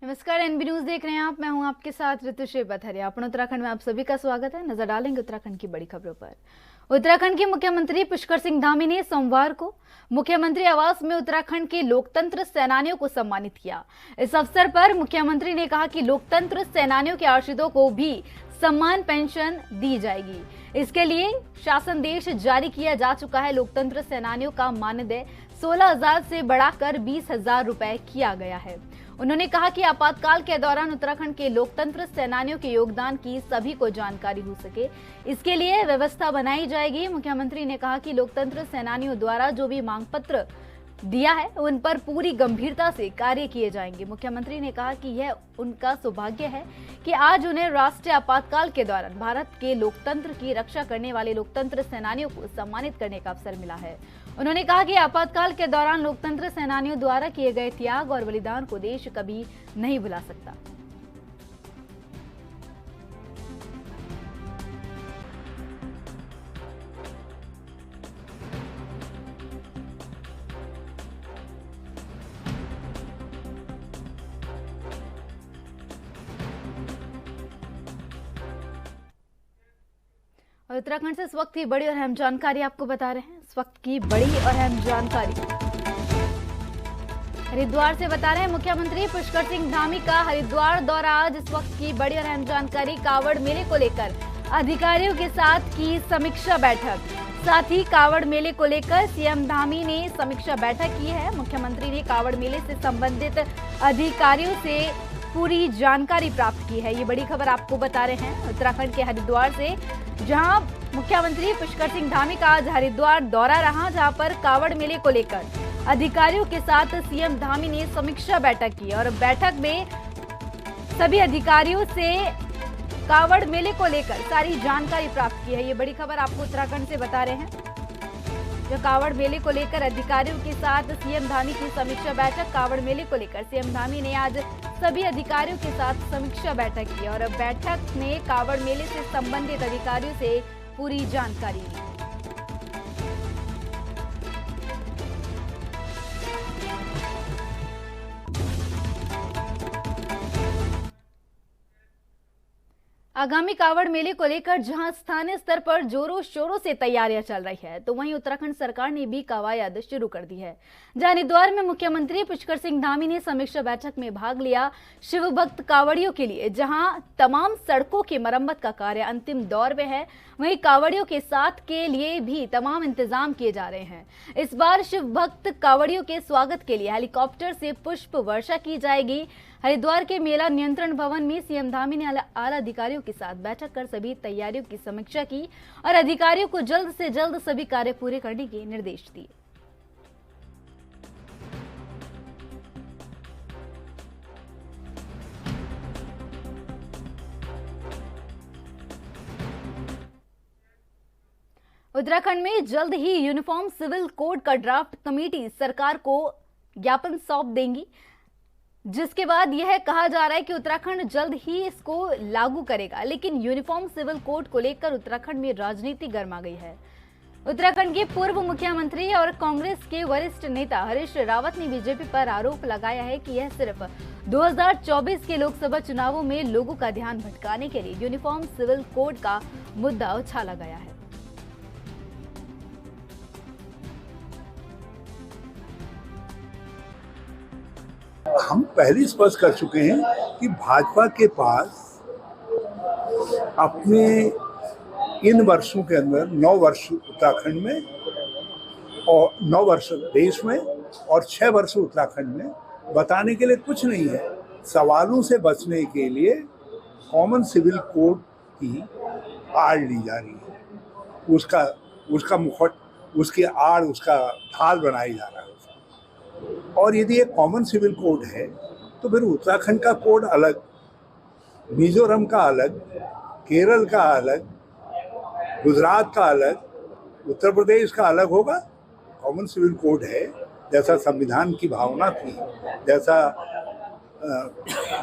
नमस्कार, NB news देख रहे हैं आप। मैं हूं आपके साथ ऋतुश्री बथरिया। अपन उत्तराखंड में आप सभी का स्वागत है। नजर डालेंगे उत्तराखंड की बड़ी खबरों पर। उत्तराखंड के मुख्यमंत्री पुष्कर सिंह धामी ने सोमवार को मुख्यमंत्री आवास में उत्तराखंड के लोकतंत्र सेनानियों को सम्मानित किया। इस अवसर पर मुख्यमंत्री ने कहा कि लोकतंत्र सेनानियों के आश्रितों को भी सम्मान पेंशन दी जाएगी। इसके लिए शासनादेश जारी किया जा चुका है। लोकतंत्र सेनानियों का मानदेय 16,000 से बढ़ाकर 20,000 रुपए किया गया है। उन्होंने कहा कि आपातकाल के दौरान उत्तराखंड के लोकतंत्र सेनानियों के योगदान की सभी को जानकारी हो सके, इसके लिए व्यवस्था बनाई जाएगी। मुख्यमंत्री ने कहा कि लोकतंत्र सेनानियों द्वारा जो भी मांग पत्र दिया है उन पर पूरी गंभीरता से कार्य किए जाएंगे। मुख्यमंत्री ने कहा कि यह उनका सौभाग्य है कि आज उन्हें राष्ट्रीय आपातकाल के दौरान भारत के लोकतंत्र की रक्षा करने वाले लोकतंत्र सेनानियों को सम्मानित करने का अवसर मिला है। उन्होंने कहा कि आपातकाल के दौरान लोकतंत्र सेनानियों द्वारा किए गए त्याग और बलिदान को देश कभी नहीं भुला सकता। और उत्तराखंड से इस वक्त की बड़ी और अहम जानकारी आपको बता रहे हैं। इस वक्त की बड़ी और अहम जानकारी हरिद्वार से बता रहे हैं मुख्यमंत्री पुष्कर सिंह धामी का हरिद्वार दौरा। आज इस वक्त की बड़ी और अहम जानकारी, कावड़ मेले को लेकर अधिकारियों के साथ की समीक्षा बैठक। साथ ही कावड़ मेले को लेकर सीएम धामी ने समीक्षा बैठक की है। मुख्यमंत्री ने कावड़ मेले से संबंधित अधिकारियों से पूरी जानकारी प्राप्त की है। ये बड़ी खबर आपको बता रहे हैं उत्तराखंड के हरिद्वार से, जहां मुख्यमंत्री पुष्कर सिंह धामी का आज हरिद्वार दौरा रहा, जहां पर कावड़ मेले को लेकर अधिकारियों के साथ सीएम धामी ने समीक्षा बैठक की और बैठक में सभी अधिकारियों से कावड़ मेले को लेकर सारी जानकारी प्राप्त की है। ये बड़ी खबर आपको उत्तराखंड से बता रहे हैं, जो कावड़ मेले को लेकर अधिकारियों के साथ सीएम धामी की समीक्षा बैठक। कावड़ मेले को लेकर सीएम धामी ने आज सभी अधिकारियों के साथ समीक्षा बैठक की और बैठक में कावड़ मेले से संबंधित अधिकारियों से पूरी जानकारी ली। आगामी कावड़ मेले को लेकर जहां स्थानीय स्तर पर जोरों शोरों से तैयारियां चल रही है, तो वहीं उत्तराखंड सरकार ने भी कवायद शुरू कर दी है। जहां हरिद्वार में मुख्यमंत्री पुष्कर सिंह धामी ने समीक्षा बैठक में भाग लिया। शिव भक्त कावड़ियों के लिए जहां तमाम सड़कों की मरम्मत का कार्य अंतिम दौर में है, वहीं कावड़ियों के साथ के लिए भी तमाम इंतजाम किए जा रहे हैं। इस बार शिव भक्त कावड़ियों के स्वागत के लिए हेलीकॉप्टर से पुष्प वर्षा की जाएगी। हरिद्वार के मेला नियंत्रण भवन में सीएम धामी ने आला अधिकारियों के साथ बैठक कर सभी तैयारियों की समीक्षा की और अधिकारियों को जल्द से जल्द सभी कार्य पूरे करने के निर्देश दिए। उत्तराखंड में जल्द ही यूनिफॉर्म सिविल कोड का ड्राफ्ट कमेटी सरकार को ज्ञापन सौंप देंगी, जिसके बाद यह कहा जा रहा है कि उत्तराखंड जल्द ही इसको लागू करेगा। लेकिन यूनिफॉर्म सिविल कोड को लेकर उत्तराखंड में राजनीति गर्मा गई है। उत्तराखंड के पूर्व मुख्यमंत्री और कांग्रेस के वरिष्ठ नेता हरीश रावत ने बीजेपी पर आरोप लगाया है कि यह सिर्फ 2024 के लोकसभा चुनावों में लोगों का ध्यान भटकाने के लिए यूनिफॉर्म सिविल कोड का मुद्दा उछाला गया है। हम पहले स्पष्ट कर चुके हैं कि भाजपा के पास अपने इन वर्षों के अंदर 9 वर्ष उत्तराखंड में और 9 वर्ष देश में और 6 वर्ष उत्तराखंड में बताने के लिए कुछ नहीं है। सवालों से बचने के लिए कॉमन सिविल कोड की आड़ ली जा रही है, उसका मुखट, उसकी आड़, उसका ढाल बनाई जा रहा है। और यदि ये कॉमन सिविल कोड है तो फिर उत्तराखंड का कोड अलग, मिजोरम का अलग, केरल का अलग, गुजरात का अलग, उत्तर प्रदेश का अलग होगा। कॉमन सिविल कोड है, जैसा संविधान की भावना थी, जैसा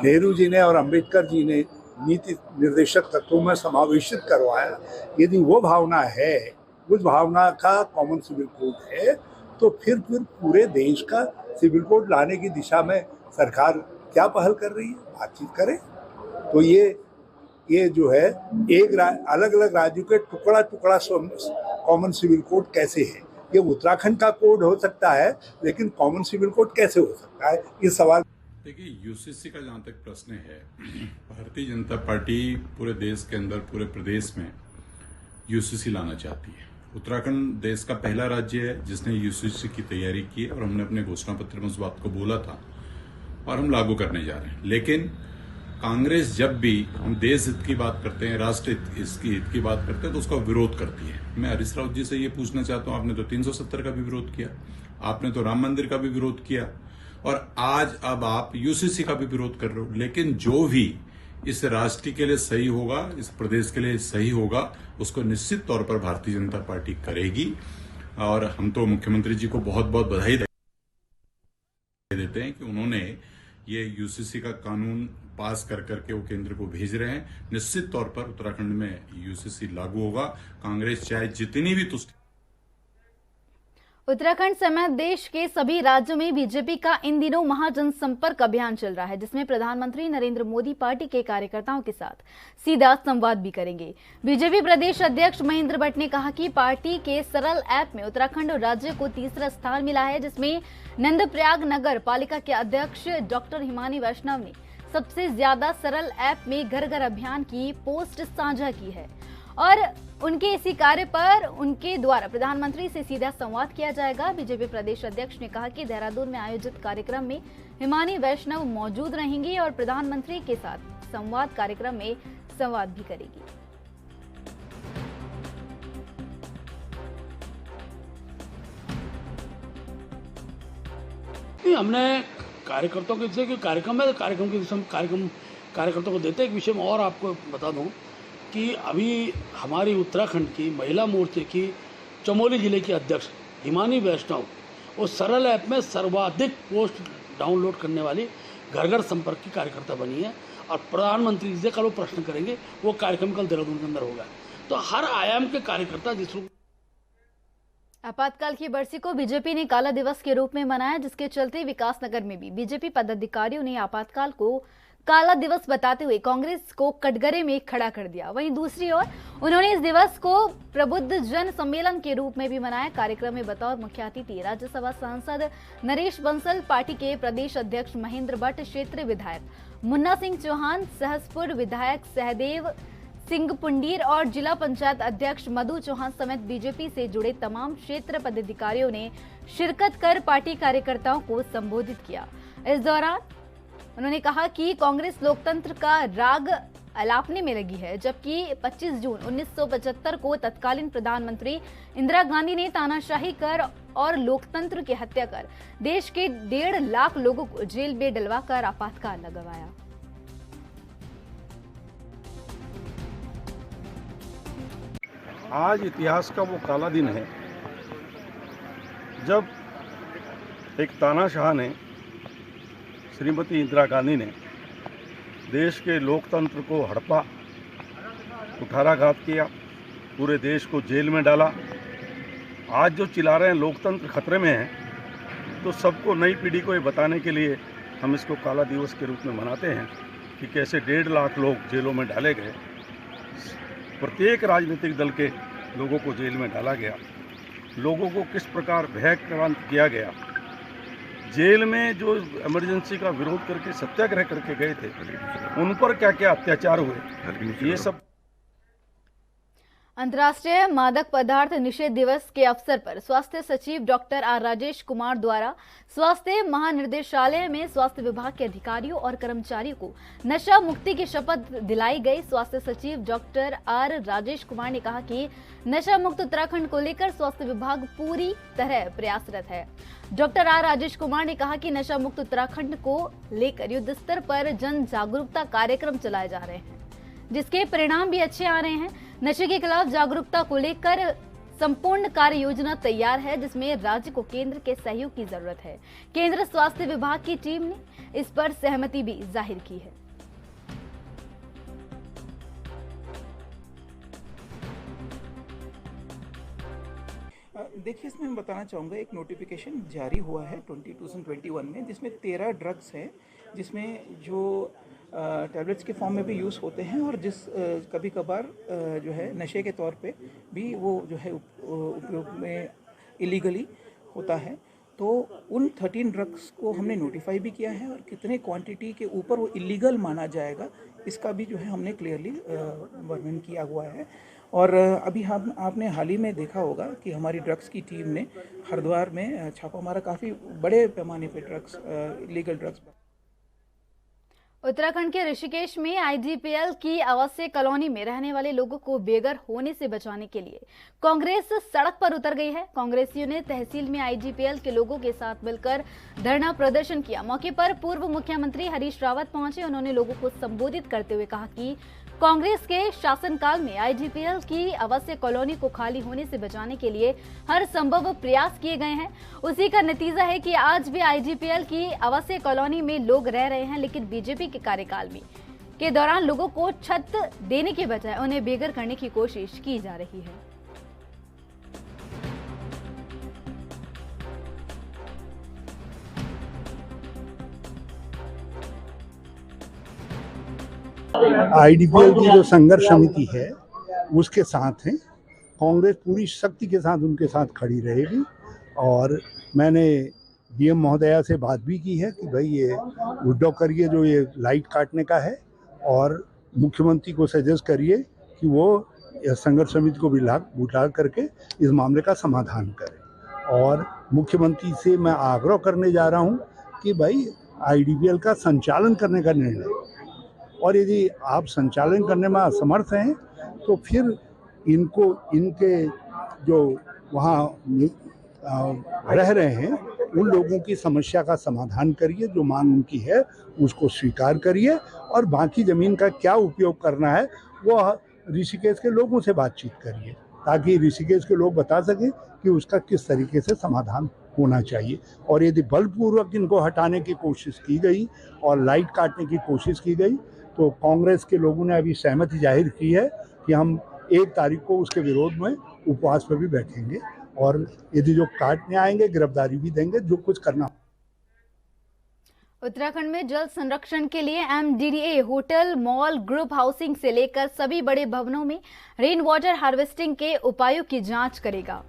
नेहरू जी ने और अंबेडकर जी ने नीति निर्देशक तत्वों में समावेशित करवाया, यदि वो भावना है, उस भावना का कॉमन सिविल कोड है, तो फिर पूरे देश का सिविल कोड लाने की दिशा में सरकार क्या पहल कर रही है, बातचीत करें। तो ये जो है अलग अलग राज्यों के टुकड़ा टुकड़ा कॉमन सिविल कोड कैसे है, ये उत्तराखंड का कोड हो सकता है लेकिन कॉमन सिविल कोड कैसे हो सकता है, ये सवाल। देखिए, यूसीसी का जहां तक प्रश्न है, भारतीय जनता पार्टी पूरे देश के अंदर, पूरे प्रदेश में यूसीसी लाना चाहती है। उत्तराखंड देश का पहला राज्य है जिसने यूसीसी की तैयारी की है और हमने अपने घोषणा पत्र में उस बात को बोला था और हम लागू करने जा रहे हैं। लेकिन कांग्रेस जब भी हम देश हित की बात करते हैं, राष्ट्र हित की बात करते हैं, तो उसका विरोध करती है। मैं हरीश रावत जी से ये पूछना चाहता हूं, आपने तो 370 का भी विरोध किया, आपने तो राम मंदिर का भी विरोध किया और आज अब आप यूसीसी का भी विरोध कर रहे हो। लेकिन जो भी इस राष्ट्र के लिए सही होगा, इस प्रदेश के लिए सही होगा, उसको निश्चित तौर पर भारतीय जनता पार्टी करेगी। और हम तो मुख्यमंत्री जी को बहुत बहुत बधाई देते हैं कि उन्होंने ये यूसीसी का कानून पास कर करके वो केंद्र को भेज रहे हैं। निश्चित तौर पर उत्तराखंड में यूसीसी लागू होगा, कांग्रेस चाहे जितनी भी तुष्टि। उत्तराखंड समेत देश के सभी राज्यों में बीजेपी का इन दिनों महाजनसंपर्क अभियान चल रहा है, जिसमें प्रधानमंत्री नरेंद्र मोदी पार्टी के कार्यकर्ताओं के साथ सीधा संवाद भी करेंगे। बीजेपी प्रदेश अध्यक्ष महेंद्र भट्ट ने कहा कि पार्टी के सरल ऐप में उत्तराखंड राज्य को तीसरा स्थान मिला है, जिसमें नंदप्रयाग नगर पालिका के अध्यक्ष डॉक्टर हिमानी वैष्णव ने सबसे ज्यादा सरल ऐप में घर घर अभियान की पोस्ट साझा की है और उनके इसी कार्य पर उनके द्वारा प्रधानमंत्री से सीधा संवाद किया जाएगा। बीजेपी प्रदेश अध्यक्ष ने कहा कि देहरादून में आयोजित कार्यक्रम में हिमानी वैष्णव मौजूद रहेंगी और प्रधानमंत्री के साथ संवाद कार्यक्रम में संवाद भी करेगी। हमने कार्यकर्ताओं के विषय कार्यक्रम है, कार्यकर्ताओं को देते एक विषय में और आपको बता दूं कि अभी हमारी उत्तराखंड की महिला मोर्चे की चमोली जिले की अध्यक्ष हिमानी वैष्णव वो सरल ऐप में सर्वाधिक पोस्ट डाउनलोड करने वाली घर घर संपर्क की कार्यकर्ता बनी है और प्रधानमंत्री जी से कल वो प्रश्न करेंगे। वो कार्यक्रम कल देहरादून के अंदर होगा। तो हर आयाम के कार्यकर्ता जिस रूप आपातकाल की बरसी को बीजेपी ने काला दिवस के रूप में मनाया, जिसके चलते विकासनगर में भी बीजेपी पदाधिकारियों ने आपातकाल को काला दिवस बताते हुए कांग्रेस को कटघरे में खड़ा कर दिया। वहीं दूसरी ओर उन्होंने इस दिवस को प्रबुद्ध जन सम्मेलन के रूप में भी मनाया। कार्यक्रम में बतौर मुख्य अतिथि राज्यसभा सांसद नरेश बंसल, पार्टी के प्रदेश अध्यक्ष महेंद्र भट्ट, क्षेत्रीय विधायक मुन्ना सिंह चौहान, सहसपुर विधायक सहदेव सिंह पुंडीर और जिला पंचायत अध्यक्ष मधु चौहान समेत बीजेपी से जुड़े तमाम क्षेत्र पदाधिकारियों ने शिरकत कर पार्टी कार्यकर्ताओं को संबोधित किया। इस दौरान उन्होंने कहा कि कांग्रेस लोकतंत्र का राग अलापने में लगी है, जबकि 25 जून 1975 को तत्कालीन प्रधानमंत्री इंदिरा गांधी ने तानाशाही कर और लोकतंत्र की हत्या कर देश के 1.5 लाख लोगों को जेल में डलवाकर आपातकाल लगवाया। आज इतिहास का वो काला दिन है जब एक तानाशाह ने, श्रीमती इंदिरा गांधी ने देश के लोकतंत्र को हड़पा, कुठाराघात किया, पूरे देश को जेल में डाला। आज जो चिल्ला रहे हैं लोकतंत्र खतरे में है, तो सबको, नई पीढ़ी को ये बताने के लिए हम इसको काला दिवस के रूप में मनाते हैं कि कैसे 1.5 लाख लोग जेलों में डाले गए, प्रत्येक राजनीतिक दल के लोगों को जेल में डाला गया, लोगों को किस प्रकार भयक्रांत किया गया, जेल में जो इमरजेंसी का विरोध करके सत्याग्रह करके गए थे उन पर क्या क्या अत्याचार हुए, ये सब। अंतर्राष्ट्रीय मादक पदार्थ निषेध दिवस के अवसर पर स्वास्थ्य सचिव डॉक्टर आर राजेश कुमार द्वारा स्वास्थ्य महानिदेशालय में स्वास्थ्य विभाग के अधिकारियों और कर्मचारियों को नशा मुक्ति की शपथ दिलाई गई। स्वास्थ्य सचिव डॉक्टर आर राजेश कुमार ने कहा कि नशा मुक्त उत्तराखंड को लेकर स्वास्थ्य विभाग पूरी तरह प्रयासरत है। डॉक्टर आर राजेश कुमार ने कहा कि नशा मुक्त उत्तराखंड को लेकर युद्ध स्तर पर जन जागरूकता कार्यक्रम चलाए जा रहे हैं, जिसके परिणाम भी अच्छे आ रहे हैं। नशे के खिलाफ जागरूकता को लेकर संपूर्ण कार्य योजना तैयार है, जिसमें राज्य को केंद्र के सहयोग की जरूरत है। केंद्र स्वास्थ्य विभाग की टीम ने इस पर सहमति भी जाहिर की है। देखिए, इसमें मैं बताना चाहूँगा, एक नोटिफिकेशन जारी हुआ है 2021 में, जिसमें 13 ड्रग्स हैं, जिसमें जो टैबलेट्स के फॉर्म में भी यूज़ होते हैं और कभी कभार जो है नशे के तौर पे भी वो जो है उपयोग में इलीगली होता है। तो उन 13 ड्रग्स को हमने नोटिफाई भी किया है और कितने क्वांटिटी के ऊपर वो इलीगल माना जाएगा इसका भी जो है हमने क्लियरली वर्णन किया हुआ है। और अभी आपने हाल ही में देखा होगा कि हमारी ड्रग्स की टीम ने हरिद्वार में छापा मारा, काफ़ी बड़े पैमाने पे ड्रग्स, इलीगल ड्रग्स। उत्तराखंड के ऋषिकेश में आईडीपीएल की आवासीय कॉलोनी में रहने वाले लोगों को बेघर होने से बचाने के लिए कांग्रेस सड़क पर उतर गई है। कांग्रेसियों ने तहसील में आईडीपीएल के लोगों के साथ मिलकर धरना प्रदर्शन किया। मौके पर पूर्व मुख्यमंत्री हरीश रावत पहुंचे। उन्होंने लोगों को संबोधित करते हुए कहा कि कांग्रेस के शासनकाल में आईडीपीएल की आवासीय कॉलोनी को खाली होने से बचाने के लिए हर संभव प्रयास किए गए हैं। उसी का नतीजा है कि आज भी आईडीपीएल की आवासीय कॉलोनी में लोग रह रहे हैं, लेकिन बीजेपी के कार्यकाल में के दौरान लोगों को छत देने के बजाय उन्हें बेघर करने की कोशिश की जा रही है। आईडीपीएल की जो संघर्ष समिति है उसके साथ हैं, कांग्रेस पूरी शक्ति के साथ उनके साथ खड़ी रहेगी। और मैंने डीएम महोदया से बात भी की है कि भाई ये विड्रॉ करिए जो ये लाइट काटने का है, और मुख्यमंत्री को सजेस्ट करिए कि वो संघर्ष समिति को बुला करके इस मामले का समाधान करें। और मुख्यमंत्री से मैं आग्रह करने जा रहा हूँ कि भाई आईडीपीएल का संचालन करने का निर्णय, और यदि आप संचालन करने में असमर्थ हैं तो फिर इनके जो वहाँ रह रहे हैं उन लोगों की समस्या का समाधान करिए, जो मांग उनकी है उसको स्वीकार करिए, और बाकी ज़मीन का क्या उपयोग करना है वो ऋषिकेश के लोगों से बातचीत करिए, ताकि ऋषिकेश के लोग बता सकें कि उसका किस तरीके से समाधान होना चाहिए। और यदि बलपूर्वक इनको हटाने की कोशिश की गई और लाइट काटने की कोशिश की गई तो कांग्रेस के लोगों ने अभी सहमति जाहिर की है कि हम 1 तारीख को उसके विरोध में उपवास पर भी बैठेंगे, और यदि जो काटने आएंगे गिरफ्तारी भी देंगे, जो कुछ करना। उत्तराखंड में जल संरक्षण के लिए MDDA hotel, mall, group housing से लेकर सभी बड़े भवनों में रेन वाटर हार्वेस्टिंग के उपायों की जांच करेगा।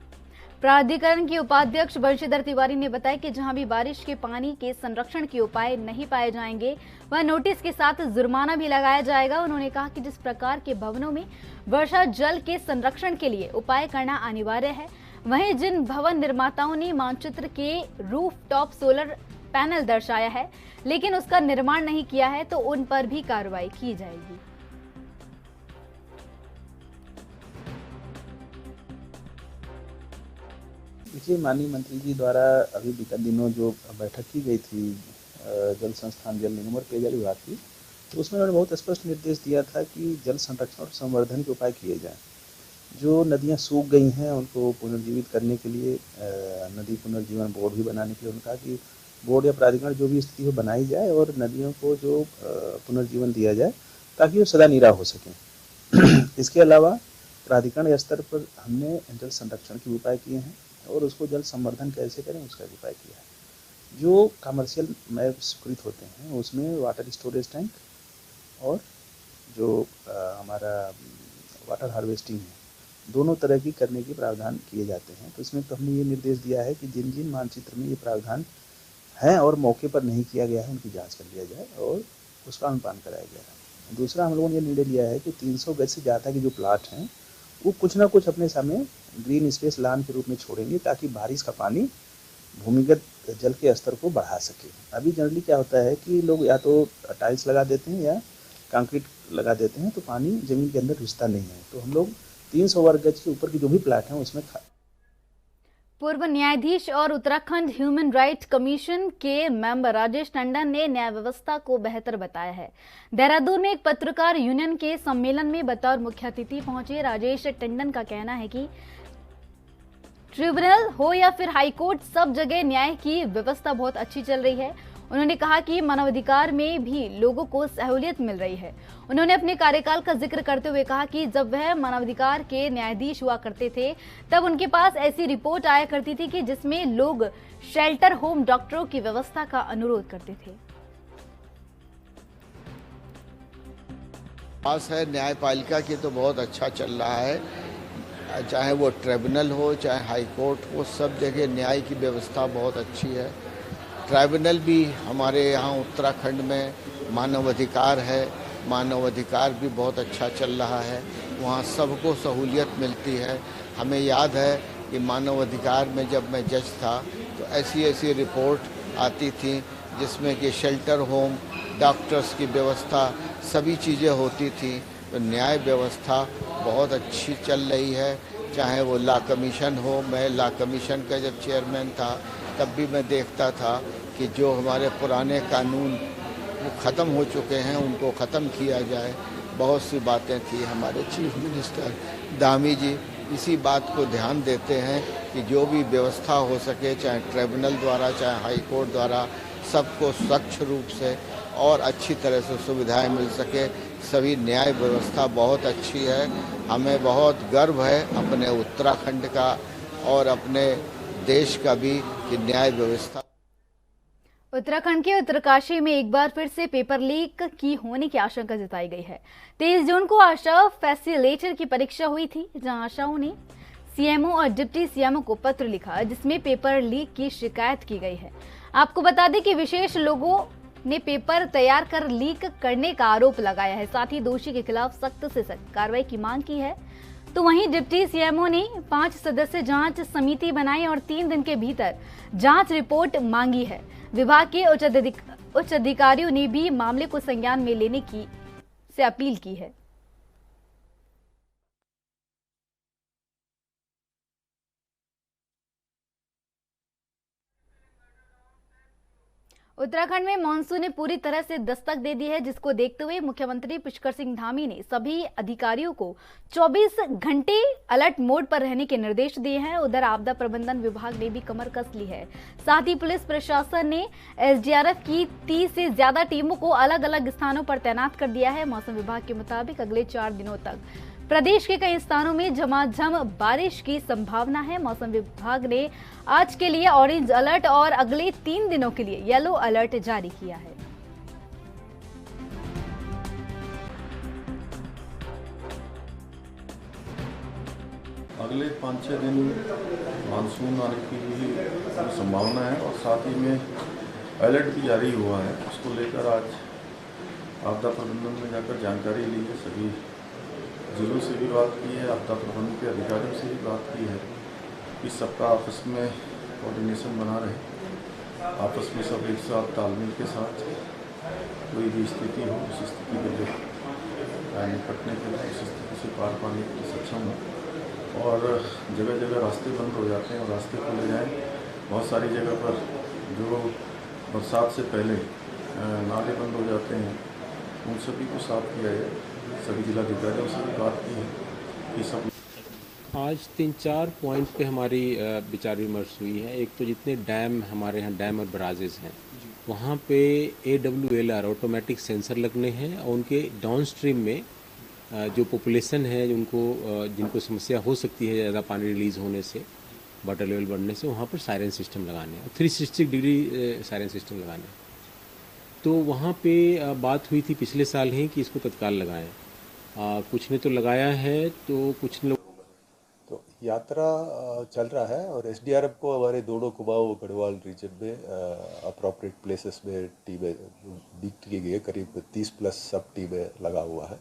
प्राधिकरण के उपाध्यक्ष बंशीधर तिवारी ने बताया कि जहां भी बारिश के पानी के संरक्षण के उपाय नहीं पाए जाएंगे वह नोटिस के साथ जुर्माना भी लगाया जाएगा। उन्होंने कहा कि जिस प्रकार के भवनों में वर्षा जल के संरक्षण के लिए उपाय करना अनिवार्य है, वहीं जिन भवन निर्माताओं ने मानचित्र के रूफ टॉप सोलर पैनल दर्शाया है लेकिन उसका निर्माण नहीं किया है तो उन पर भी कार्रवाई की जाएगी। देखिए, माननीय मंत्री जी द्वारा अभी बीते दिनों जो बैठक की गई थी जल संस्थान, जल निगम और पेयजल विभाग की, तो उसमें उन्होंने बहुत स्पष्ट निर्देश दिया था कि जल संरक्षण और संवर्धन के उपाय किए जाएं। जो नदियां सूख गई हैं उनको पुनर्जीवित करने के लिए नदी पुनर्जीवन बोर्ड भी बनाने के लिए उन्होंने कहा कि बोर्ड या प्राधिकरण जो भी स्थिति हो बनाई जाए और नदियों को जो पुनर्जीवन दिया जाए ताकि वो सदा नीरा हो सकें। इसके अलावा प्राधिकरण स्तर पर हमने जल संरक्षण के उपाय किए हैं और उसको जल संवर्धन कैसे करें उसका उपाय किया है। जो कमर्शियल मैप स्वीकृत होते हैं उसमें वाटर स्टोरेज टैंक और जो हमारा वाटर हार्वेस्टिंग है, दोनों तरह की करने के प्रावधान किए जाते हैं। तो इसमें तो हमने ये निर्देश दिया है कि जिन जिन मानचित्र में ये प्रावधान है और मौके पर नहीं किया गया है उनकी जांच कर लिया जाए और उसका अनुपालन कराया गया। दूसरा, हम लोगों ने ये निर्णय लिया है कि 300 गज से ज़्यादा के जो प्लाट हैं वो कुछ ना कुछ अपने सामने ग्रीन स्पेस लान के रूप में छोड़ेंगे ताकि बारिश का पानी भूमिगत जल के स्तर को बढ़ा सके। अभी जनरली क्या होता है कि लोग या तो टाइल्स लगा देते हैं या कंक्रीट लगा देते हैं तो पानी जमीन के अंदर घुसता नहीं है। तो हम लोग 300 वर्ग गज के ऊपर की जो भी प्लाट हैं उसमें पूर्व न्यायाधीश और उत्तराखंड ह्यूमन राइट्स कमीशन के मेंबर राजेश टंडन ने न्याय व्यवस्था को बेहतर बताया है। देहरादून में एक पत्रकार यूनियन के सम्मेलन में बतौर मुख्य अतिथि पहुंचे राजेश टंडन का कहना है कि ट्रिब्यूनल हो या फिर हाईकोर्ट, सब जगह न्याय की व्यवस्था बहुत अच्छी चल रही है। उन्होंने कहा कि मानवाधिकार में भी लोगों को सहूलियत मिल रही है। उन्होंने अपने कार्यकाल का जिक्र करते हुए कहा कि जब वह मानवाधिकार के न्यायाधीश हुआ करते थे तब उनके पास ऐसी रिपोर्ट आया करती थी कि जिसमें लोग शेल्टर होम डॉक्टरों की व्यवस्था का अनुरोध करते थे। पास है न्यायपालिका की तो बहुत अच्छा चल रहा है, चाहे वो ट्रिब्यूनल हो चाहे हाई कोर्ट हो, सब जगह न्याय की व्यवस्था बहुत अच्छी है। ट्रिब्यूनल भी हमारे यहाँ उत्तराखंड में मानवाधिकार है, मानवाधिकार भी बहुत अच्छा चल रहा है, वहाँ सबको सहूलियत मिलती है। हमें याद है कि मानवाधिकार में जब मैं जज था तो ऐसी ऐसी रिपोर्ट आती थी जिसमें कि शेल्टर होम, डॉक्टर्स की व्यवस्था, सभी चीज़ें होती थी। तो न्याय व्यवस्था बहुत अच्छी चल रही है, चाहे वो लॉ कमीशन हो। मैं लॉ कमीशन का जब चेयरमैन था तब भी मैं देखता था कि जो हमारे पुराने कानून वो ख़त्म हो चुके हैं उनको ख़त्म किया जाए। बहुत सी बातें थी। हमारे चीफ मिनिस्टर धामी जी इसी बात को ध्यान देते हैं कि जो भी व्यवस्था हो सके, चाहे ट्रिब्यूनल द्वारा चाहे हाई कोर्ट द्वारा, सबको स्वच्छ रूप से और अच्छी तरह से सुविधाएं मिल सके। सभी न्याय व्यवस्था बहुत अच्छी है। हमें बहुत गर्व है अपने उत्तराखंड का और अपने देश का भी कि न्याय व्यवस्था। उत्तराखंड के उत्तरकाशी में एक बार फिर से पेपर लीक की होने की आशंका जताई गई है। 23 जून को आशा फैसिलिटेटर की परीक्षा हुई थी, जहां आशाओं ने सीएमओ और डिप्टी सीएमओ को पत्र लिखा जिसमें पेपर लीक की शिकायत की गई है। आपको बता दें कि विशेष लोगों ने पेपर तैयार कर लीक करने का आरोप लगाया है, साथ ही दोषी के खिलाफ सख्त से सख्त कार्रवाई की मांग की है। तो वहीं डिप्टी सीएमओ ने 5 सदस्य जांच समिति बनाई और 3 दिन के भीतर जांच रिपोर्ट मांगी है। विभाग के उच्च अधिकारियों ने भी मामले को संज्ञान में लेने की से अपील की है। उत्तराखंड में मानसून ने पूरी तरह से दस्तक दे दी है, जिसको देखते हुए मुख्यमंत्री पुष्कर सिंह धामी ने सभी अधिकारियों को 24 घंटे अलर्ट मोड पर रहने के निर्देश दिए हैं। उधर आपदा प्रबंधन विभाग ने भी कमर कस ली है। साथ ही पुलिस प्रशासन ने एसडीआरएफ की 30 से ज्यादा टीमों को अलग अलग स्थानों पर तैनात कर दिया है। मौसम विभाग के मुताबिक अगले 4 दिनों तक प्रदेश के कई स्थानों में झमाझम बारिश की संभावना है। मौसम विभाग ने आज के लिए ऑरेंज अलर्ट और अगले 3 दिनों के लिए येलो अलर्ट जारी किया है। अगले 5-6 दिन मानसून आने की संभावना है और साथ ही में अलर्ट भी जारी हुआ है। उसको लेकर आज आपदा प्रबंधन में जाकर जानकारी ली है। सभी जिलों से भी बात की है, आपदा प्रबंधन के अधिकारियों से भी बात की है कि सबका आपस में कोऑर्डिनेशन बना रहे, आपस में सब एक साथ तालमेल के साथ कोई भी स्थिति हो उस स्थिति के लिए निपटने के लिए, उस स्थिति से पार पाने के लिए सक्षम हो। और जगह जगह रास्ते बंद हो जाते हैं और रास्ते खोले जाएँ। बहुत सारी जगह पर जो बरसात से पहले नाले बंद हो जाते हैं उन सभी को साफ किया जाए। सभी जिलाधिकारियों से भी बात की है कि सब आज 3-4 पॉइंट पे हमारी विचार विमर्श हुई है। एक तो जितने डैम हमारे यहाँ डैम और बराजेस हैं वहाँ पे AWLR ऑटोमेटिक सेंसर लगने हैं और उनके डाउन स्ट्रीम में जो पॉपुलेशन है जिनको समस्या हो सकती है ज़्यादा पानी रिलीज होने से, वाटर लेवल बढ़ने से, वहाँ पर सायरन सिस्टम लगाने हैं, 360 डिग्री सायरन सिस्टम लगाने। तो वहाँ पे बात हुई थी पिछले साल ही कि इसको तत्काल लगाएं। कुछ ने तो लगाया है तो कुछ ने तो यात्रा चल रहा है और एसडीआरएफ को हमारे दोनों कुमाऊं गढ़वाल रीजन में अप्रोप्रिएट प्लेसेस में टीमें दी गई है। करीब 30+ सब टीमें लगा हुआ है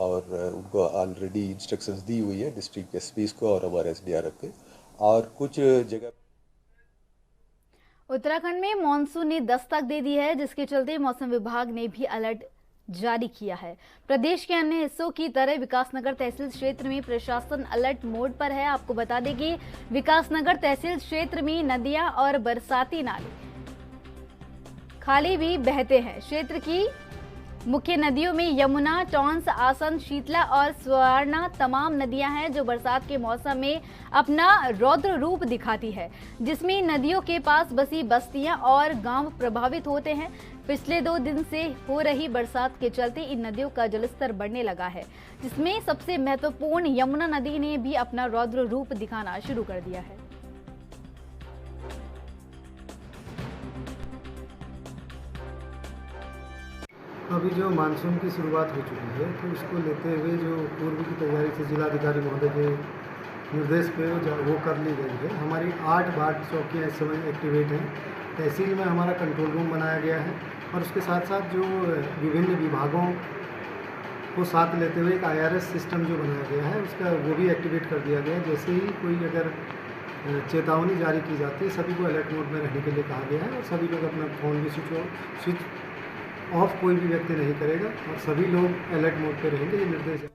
और उनको ऑलरेडी इंस्ट्रक्शंस दी हुई है डिस्ट्रिक्ट एसपीज को और हमारे एसडीआरएफ के। और कुछ जगह उत्तराखंड में मानसून ने दस्तक दे दी है, जिसके चलते मौसम विभाग ने भी अलर्ट जारी किया है। प्रदेश के अन्य हिस्सों की तरह विकासनगर तहसील क्षेत्र में प्रशासन अलर्ट मोड पर है। आपको बता दें कि विकासनगर तहसील क्षेत्र में नदियां और बरसाती नाले खाली भी बहते हैं। क्षेत्र की मुख्य नदियों में यमुना, टॉन्स, आसन, शीतला और स्वर्णा तमाम नदियां हैं जो बरसात के मौसम में अपना रौद्र रूप दिखाती है, जिसमें नदियों के पास बसी बस्तियां और गांव प्रभावित होते हैं। पिछले 2 दिन से हो रही बरसात के चलते इन नदियों का जलस्तर बढ़ने लगा है, जिसमें सबसे महत्वपूर्ण यमुना नदी ने भी अपना रौद्र रूप दिखाना शुरू कर दिया है। अभी जो मानसून की शुरुआत हो चुकी है, तो इसको लेते हुए जो पूर्व की तैयारी से जिलाधिकारी महोदय के निर्देश पे वो कर ली गई है। हमारी 8 बाट चौकियाँ इस समय एक्टिवेट हैं। तहसील में हमारा कंट्रोल रूम बनाया गया है और उसके साथ साथ जो विभिन्न विभागों को साथ लेते हुए एक IRS सिस्टम जो बनाया गया है, उसका वो भी एक्टिवेट कर दिया गया है। जैसे ही कोई अगर चेतावनी जारी की जाती है, सभी को अलर्ट मोड में रहने के लिए कहा गया है और सभी लोग अपना फ़ोन भी स्विच ऑफ कोई भी व्यक्ति नहीं करेगा और सभी लोग अलर्ट मोड पे रहेंगे, ये निर्देश है।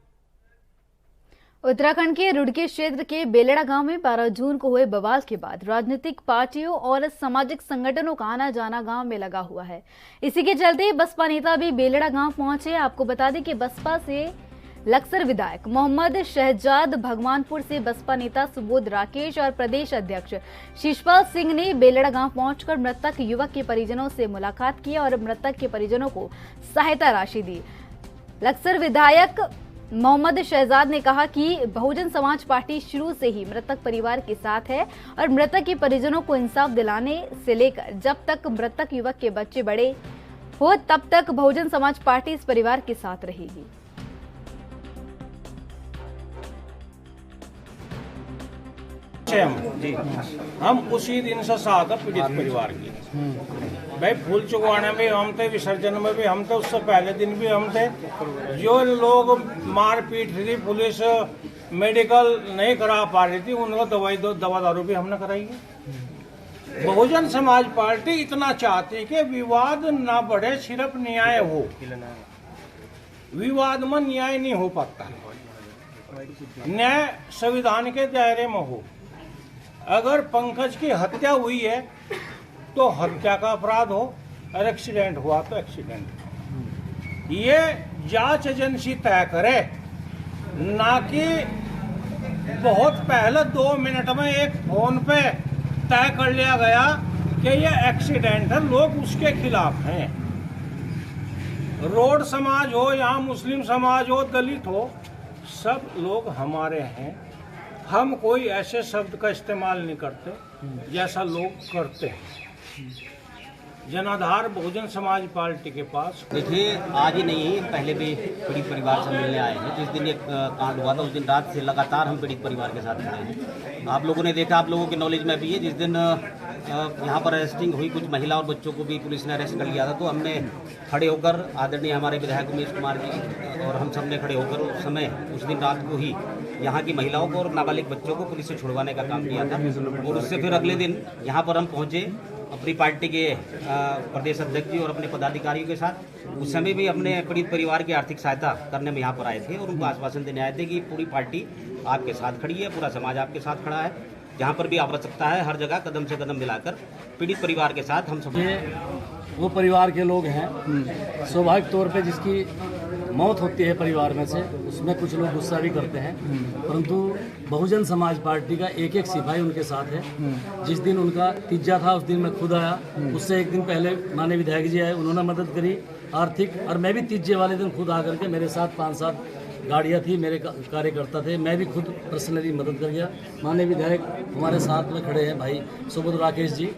उत्तराखंड के रुड़की क्षेत्र के बेलड़ा गांव में 12 जून को हुए बवाल के बाद राजनीतिक पार्टियों और सामाजिक संगठनों का आना जाना गांव में लगा हुआ है। इसी के चलते बसपा नेता भी बेलड़ा गांव पहुंचे। आपको बता दें कि बसपा से लक्सर विधायक मोहम्मद शहजाद, भगवानपुर से बसपा नेता सुबोध राकेश और प्रदेश अध्यक्ष शिषपाल सिंह ने बेलड़ा गांव पहुंचकर मृतक युवक के परिजनों से मुलाकात की और मृतक के परिजनों को सहायता राशि दी। लक्सर विधायक मोहम्मद शहजाद ने कहा कि बहुजन समाज पार्टी शुरू से ही मृतक परिवार के साथ है और मृतक के परिजनों को इंसाफ दिलाने से लेकर जब तक मृतक युवक के बच्चे बड़े हो तब तक बहुजन समाज पार्टी इस परिवार के साथ रहेगी। हम उसी दिन से साथ है पीड़ित परिवार की। भाई फूल चुकवाने में हम थे, विसर्जन में भी हम थे, उससे पहले दिन भी हम थे। जो लोग मार पीट रही थी, पुलिस मेडिकल नहीं करा पा रही थी, उनको दवा दारू भी हमने कराई है। बहुजन समाज पार्टी इतना चाहती कि विवाद ना बढ़े, सिर्फ न्याय हो। विवाद में न्याय नहीं हो पाता, न्याय संविधान के दायरे में हो। अगर पंकज की हत्या हुई है तो हत्या का अपराध हो, और एक्सीडेंट हुआ तो एक्सीडेंट। ये जांच एजेंसी तय करे, ना कि बहुत पहले 2 मिनट में एक फोन पे तय कर लिया गया कि ये एक्सीडेंट है, लोग उसके खिलाफ हैं। रोड समाज हो या मुस्लिम समाज हो, दलित हो, सब लोग हमारे हैं। हम कोई ऐसे शब्द का इस्तेमाल नहीं करते जैसा लोग करते हैं। जनाधार बहुजन समाज पार्टी के पास देखिए, आज ही नहीं है, पहले भी पीड़ित परिवार से मिलने आए हैं। जिस दिन एक कांड हुआ था उस दिन रात से लगातार हम पीड़ित परिवार के साथ खड़े हैं। आप लोगों ने देखा, आप लोगों के नॉलेज में भी है, जिस दिन यहाँ पर अरेस्टिंग हुई, कुछ महिला और बच्चों को भी पुलिस ने अरेस्ट कर लिया था, तो हमने खड़े होकर आदरणीय हमारे विधायक उमेश कुमार जी और हम सब ने खड़े होकर उस समय उस दिन रात को ही यहाँ की महिलाओं को और नाबालिग बच्चों को पुलिस से छुड़वाने का काम किया था। और उससे फिर अगले दिन यहाँ पर हम पहुँचे अपनी पार्टी के प्रदेश अध्यक्ष जी और अपने पदाधिकारियों के साथ। उस समय भी अपने पीड़ित परिवार की आर्थिक सहायता करने में यहाँ पर आए थे और उनको आश्वासन देने आए थे कि पूरी पार्टी आपके साथ खड़ी है, पूरा समाज आपके साथ खड़ा है। जहाँ पर भी आवश्यकता है, हर जगह कदम से कदम मिलाकर पीड़ित परिवार के साथ हम सब। वो परिवार के लोग हैं, स्वाभाविक तौर पे जिसकी मौत होती है परिवार में से, उसमें कुछ लोग गुस्सा भी करते हैं, परंतु बहुजन समाज पार्टी का एक एक सिपाही उनके साथ है। जिस दिन उनका तीजा था उस दिन मैं खुद आया, उससे एक दिन पहले माननीय विधायक जी आए, उन्होंने मदद करी आर्थिक, और मैं भी तीजे वाले दिन खुद आकर के, मेरे साथ 5-7 गाड़ियाँ थी, मेरे कार्यकर्ता थे, मैं भी खुद पर्सनली मदद कर गया। माननीय विधायक हमारे साथ में खड़े हैं भाई सुबोध राकेश जी।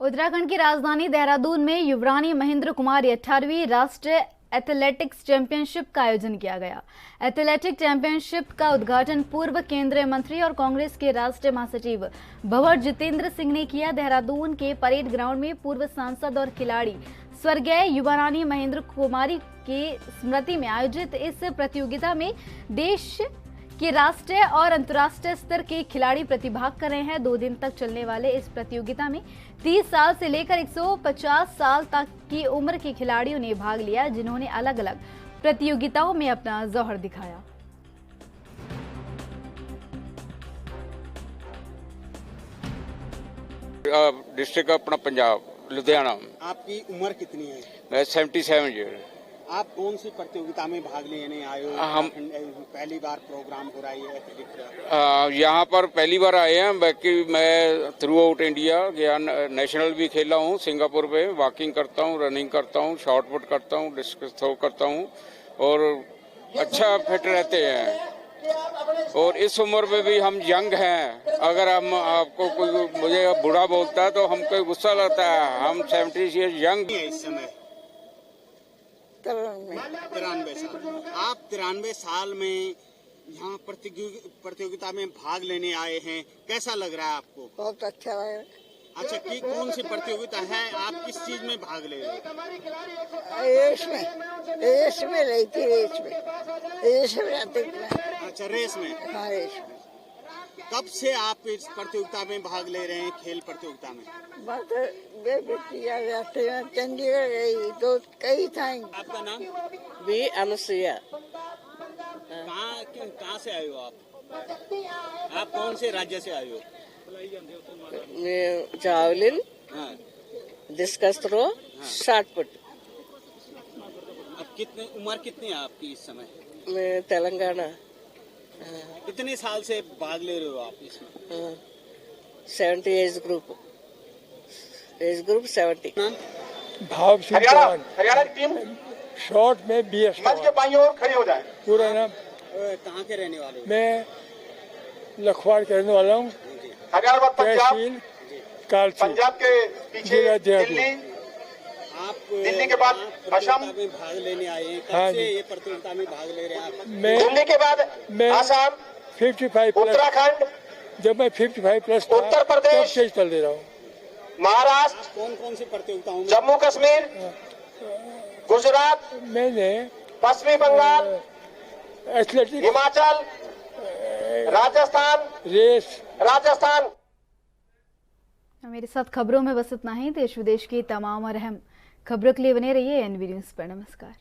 उत्तराखंड की राजधानी देहरादून में युवरानी महेंद्र कुमारी 18वीं राष्ट्रीय एथलेटिक्स चैंपियनशिप का आयोजन किया गया। एथलेटिक चैंपियनशिप का उद्घाटन पूर्व केंद्रीय मंत्री और कांग्रेस के राष्ट्रीय महासचिव भंवर जितेंद्र सिंह ने किया। देहरादून के परेड ग्राउंड में पूर्व सांसद और खिलाड़ी स्वर्गीय युवरानी महेंद्र कुमारी की स्मृति में आयोजित इस प्रतियोगिता में देश के राष्ट्रीय और अंतर्राष्ट्रीय स्तर के खिलाड़ी प्रतिभाग कर रहे हैं। 2 दिन तक चलने वाले इस प्रतियोगिता में 30 साल से लेकर 150 साल तक की उम्र के खिलाड़ियों ने भाग लिया, जिन्होंने अलग अलग प्रतियोगिताओं में अपना जौहर दिखाया। डिस्ट्रिक्ट अपना पंजाब लुधियाना। आपकी उम्र कितनी है? मैं 77 ईयर। आप कौन सी प्रतियोगिता में भाग लेने आए हो? हम पहली बार प्रोग्राम हो रहा है यहाँ पर पहली बार आए हैं। बाकी मैं थ्रू आउट इंडिया गया, नेशनल भी खेला हूँ सिंगापुर में। वॉकिंग करता हूँ, रनिंग करता हूँ, शॉर्ट पुट करता हूँ, डिस्कस थ्रो करता हूँ और अच्छा फिट रहते हैं। और इस उम्र में भी हम यंग हैं। अगर हम आपको कोई मुझे बुरा बोलता है तो हमको गुस्सा लगता है। हम 70 ईयर यंग इस समय 93 साल। आप 93 साल में यहाँ प्रतियोगिता में भाग लेने आए हैं, कैसा लग रहा है आपको? बहुत अच्छा लग रहा है। अच्छा, की कौन सी प्रतियोगिता है? आप किस चीज में भाग ले रहे हो? रेस में रही थी। रेस में अच्छा, रेस में। हाँ, रेस में। कब से आप इस प्रतियोगिता में भाग ले रहे हैं, खेल प्रतियोगिता में? चंडीगढ़ गई तो कई था। आपका नाम? भी अनुसुईया। कहाँ से आए हो आप? आप कौन से राज्य से आए हो? Javelin, discus throw, shot put. अब उम्र कितनी है आपकी इस समय? मैं तेलंगाना। कितने साल से भाग ले रहे हो आप इसमें? 70 एज ग्रुप 70। भाव सिंह चौहान, हरियाणा की टीम शॉट में BS मंच के बाईं ओर खड़े हो जाए। पूरा नाम? कहाँ के रहने वाले हो? मैं लखवाड़ के रहने वाला हूँ। हरियाणा, तहसील कालसी, पंजाब के पीछे दिल्ली। आप दिल्ली के बाद असम में भाग लेने आए हैं। कब से ये प्रतियोगिता में भाग ले रहे हैं आप? मैं दिल्ली के बाद असम, 55 प्लस। उत्तराखंड, जब मैं 55 प्लस था, उत्तर प्रदेश, तब से चल दे रहा हूँ। महाराष्ट्र। कौन सी प्रतियोगिताओं में? जम्मू कश्मीर, गुजरात, मैंने पश्चिमी बंगाल, एथलेटिक्स, हिमाचल, राजस्थान, रेस, राजस्थान। मेरे साथ खबरों में बस इतना ही। देश विदेश की तमाम और अहम खबरों के लिए बने रहिए NV न्यूज़ पर। नमस्कार।